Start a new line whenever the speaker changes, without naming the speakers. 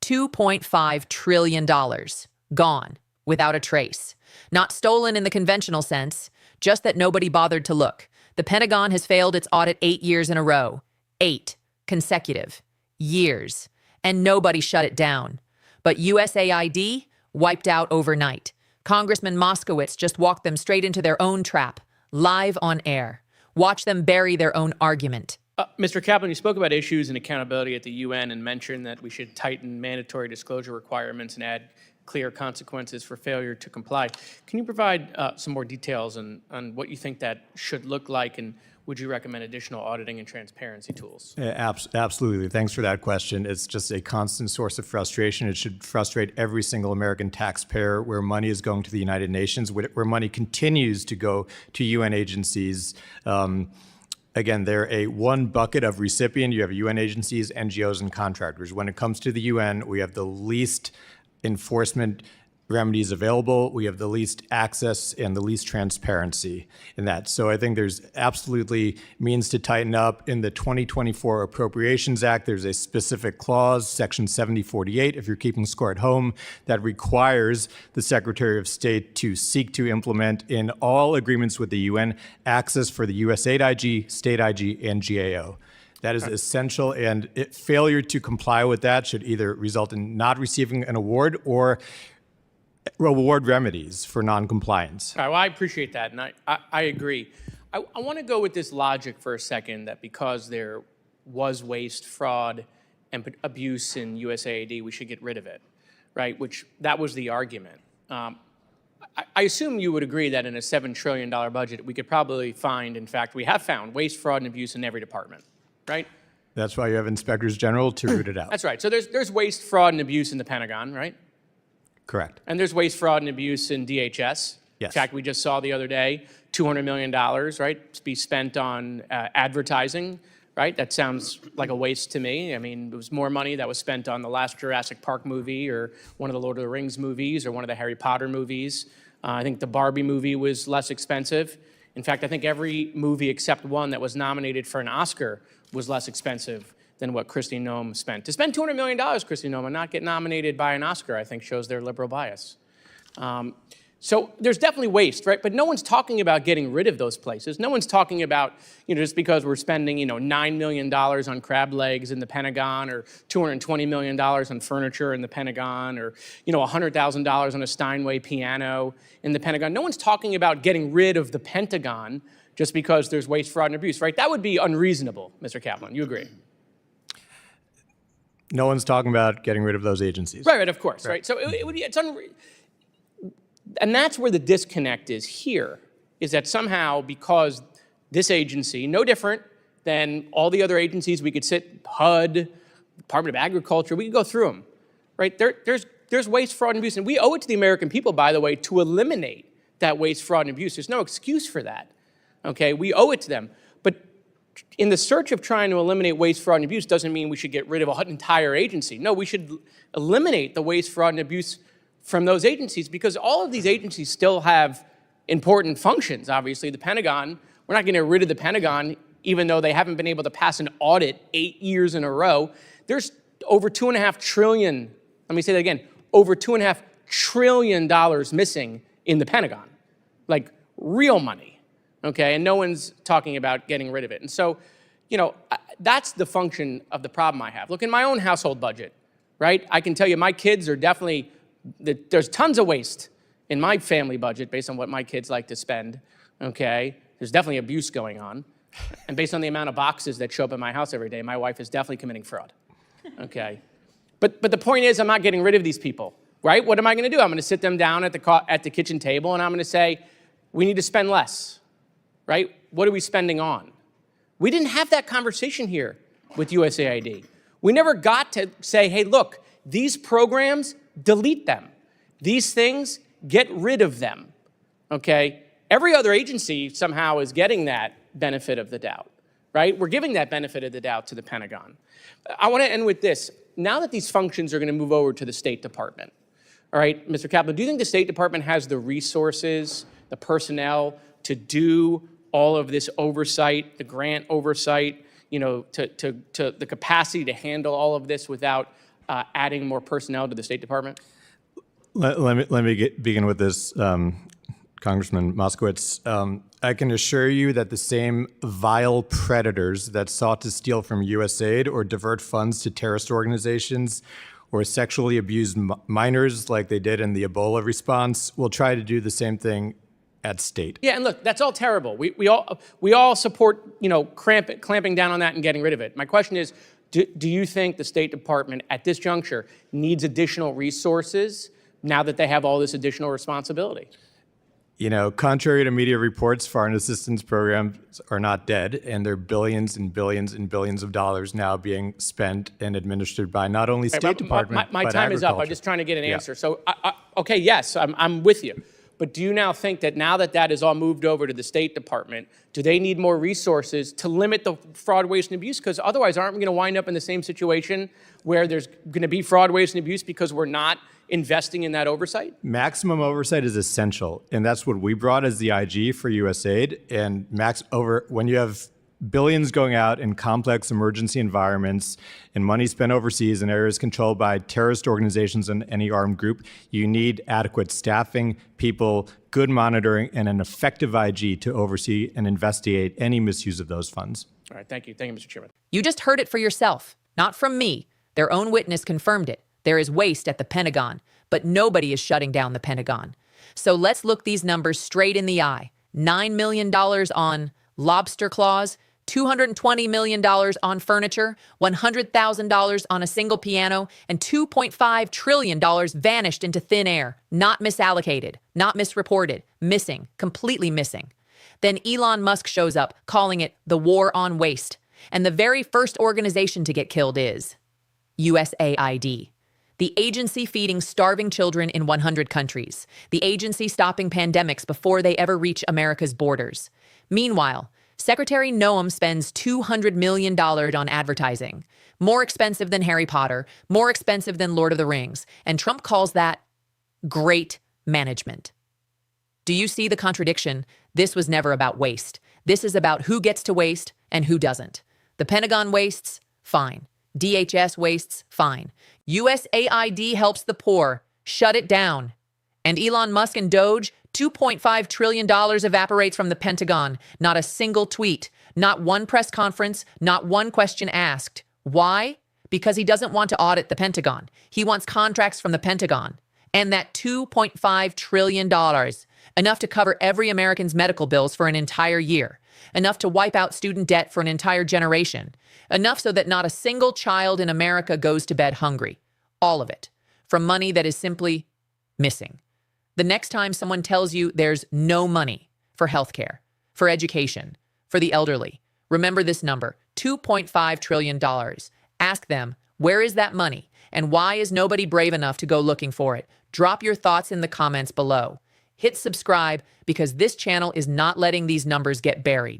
$2.5 trillion. Gone, without a trace. Not stolen in the conventional sense, just that nobody bothered to look. The Pentagon has failed its audit 8 years in a row. 8 consecutive years. And nobody shut it down. But USAID wiped out overnight. Congressman Moskowitz just walked them straight into their own trap, live on air. Watch them bury their own argument.
Mr. Kaplan, you spoke about issues and accountability at the UN and mentioned that we should tighten mandatory disclosure requirements and add clear consequences for failure to comply. Can you provide some more details on what you think that should look like, and would you recommend additional auditing and transparency tools?
Yeah, absolutely. Thanks for that question. It's just a constant source of frustration. It should frustrate every single American taxpayer where money is going to the United Nations, where money continues to go to UN agencies. Again, they're a one bucket of recipient. You have UN agencies, NGOs, and contractors. When it comes to the UN, we have the least enforcement remedies available. We have the least access and the least transparency in that. So I think there's absolutely means to tighten up. In the 2024 Appropriations Act, there's a specific clause, Section 7048, if you're keeping score at home, that requires the Secretary of State to seek to implement in all agreements with the UN access for the USAID IG, State IG, and GAO. That is essential, and failure to comply with that should either result in not receiving an award or reward remedies for noncompliance.
All right, well, I appreciate that, and I agree. I want to go with this logic for a second that because there was waste, fraud, and abuse in USAID, we should get rid of it, right? Which, that was the argument. I assume you would agree that in a $7 trillion budget, we could probably find, in fact, we have found waste, fraud, and abuse in every department, right?
That's why you have inspectors general to root it out.
That's right. So there's waste, fraud, and abuse in the Pentagon, right?
Correct.
And there's waste, fraud, and abuse in DHS.
Yes.
In fact, we just saw the other day, $200 million, right, to be spent on advertising, right? That sounds like a waste to me. I mean, it was more money that was spent on the last Jurassic Park movie or one of the Lord of the Rings movies or one of the Harry Potter movies. I think the Barbie movie was less expensive. In fact, I think every movie except one that was nominated for an Oscar was less expensive than what Kristi Noem spent. To spend $200 million, Kristi Noem, and not get nominated by an Oscar, I think shows their liberal bias. So there's definitely waste, right? But no one's talking about getting rid of those places. No one's talking about, just because we're spending, $9 million on crab legs in the Pentagon, or $220 million on furniture in the Pentagon, or, $100,000 on a Steinway piano in the Pentagon. No one's talking about getting rid of the Pentagon just because there's waste, fraud, and abuse, right? That would be unreasonable, Mr. Kaplan. You agree?
No one's talking about getting rid of those agencies.
Right, of course, right? So it would be, and that's where the disconnect is here, is that somehow because this agency, no different than all the other agencies, we could sit, HUD, Department of Agriculture, we could go through them, right? There's waste, fraud, and abuse, and we owe it to the American people, by the way, to eliminate that waste, fraud, and abuse. There's no excuse for that, okay? We owe it to them. But in the search of trying to eliminate waste, fraud, and abuse doesn't mean we should get rid of an entire agency. No, we should eliminate the waste, fraud, and abuse from those agencies, because all of these agencies still have important functions. Obviously, the Pentagon, we're not getting rid of the Pentagon, even though they haven't been able to pass an audit 8 years in a row. There's over $2.5 trillion, let me say that again, over $2.5 trillion missing in the Pentagon, like real money, okay? And no one's talking about getting rid of it. And so, that's the function of the problem I have. Look, in my own household budget, right? I can tell you my kids are definitely, there's tons of waste in my family budget based on what my kids like to spend, okay? There's definitely abuse going on. And based on the amount of boxes that show up at my house every day, my wife is definitely committing fraud, okay? But the point is, I'm not getting rid of these people, right? What am I gonna do? I'm gonna sit them down at the kitchen table and I'm gonna say, we need to spend less, right? What are we spending on? We didn't have that conversation here with USAID. We never got to say, hey, look, these programs, delete them. These things, get rid of them, okay? Every other agency somehow is getting that benefit of the doubt, right? We're giving that benefit of the doubt to the Pentagon. I want to end with this. Now that these functions are going to move over to the State Department, all right, Mr. Kaplan, do you think the State Department has the resources, the personnel to do all of this oversight, the grant oversight, to the capacity to handle all of this without adding more personnel to the State Department?
Let me begin with this, Congressman Moskowitz. I can assure you that the same vile predators that sought to steal from USAID or divert funds to terrorist organizations or sexually abuse minors like they did in the Ebola response will try to do the same thing at state.
Yeah, and look, that's all terrible. We all support, clamping down on that and getting rid of it. My question is, do you think the State Department at this juncture needs additional resources now that they have all this additional responsibility?
Contrary to media reports, foreign assistance programs are not dead, and there are billions and billions and billions of dollars now being spent and administered by not only State Department,
my
but
time is up. I'm just trying to get an answer. So, okay, yes, I'm with you. But do you now think that now that that is all moved over to the State Department, do they need more resources to limit the fraud, waste, and abuse? Because otherwise, aren't we going to wind up in the same situation where there's going to be fraud, waste, and abuse because we're not investing in that oversight?
Maximum oversight is essential, and that's what we brought as the IG for USAID. And when you have billions going out in complex emergency environments and money spent overseas in areas controlled by terrorist organizations and any armed group, you need adequate staffing, people, good monitoring, and an effective IG to oversee and investigate any misuse of those funds.
All right, thank you. Thank you, Mr. Chairman.
You just heard it for yourself, not from me. Their own witness confirmed it. There is waste at the Pentagon, but nobody is shutting down the Pentagon. So let's look these numbers straight in the eye. $9 million on lobster claws, $220 million on furniture, $100,000 on a single piano, and $2.5 trillion vanished into thin air, not misallocated, not misreported, missing, completely missing. Then Elon Musk shows up, calling it the war on waste. And the very first organization to get killed is USAID. The agency feeding starving children in 100 countries. The agency stopping pandemics before they ever reach America's borders. Meanwhile, Secretary Noam spends $200 million on advertising. More expensive than Harry Potter, more expensive than Lord of the Rings. And Trump calls that great management. Do you see the contradiction? This was never about waste. This is about who gets to waste and who doesn't. The Pentagon wastes? Fine. DHS wastes? Fine. USAID helps the poor. Shut it down. And Elon Musk and Doge, $2.5 trillion evaporates from the Pentagon. Not a single tweet, not one press conference, not one question asked. Why? Because he doesn't want to audit the Pentagon. He wants contracts from the Pentagon. And that $2.5 trillion, enough to cover every American's medical bills for an entire year, enough to wipe out student debt for an entire generation, enough so that not a single child in America goes to bed hungry. All of it, from money that is simply missing. The next time someone tells you there's no money for healthcare, for education, for the elderly, remember this number, $2.5 trillion. Ask them, where is that money? And why is nobody brave enough to go looking for it? Drop your thoughts in the comments below. Hit subscribe because this channel is not letting these numbers get buried.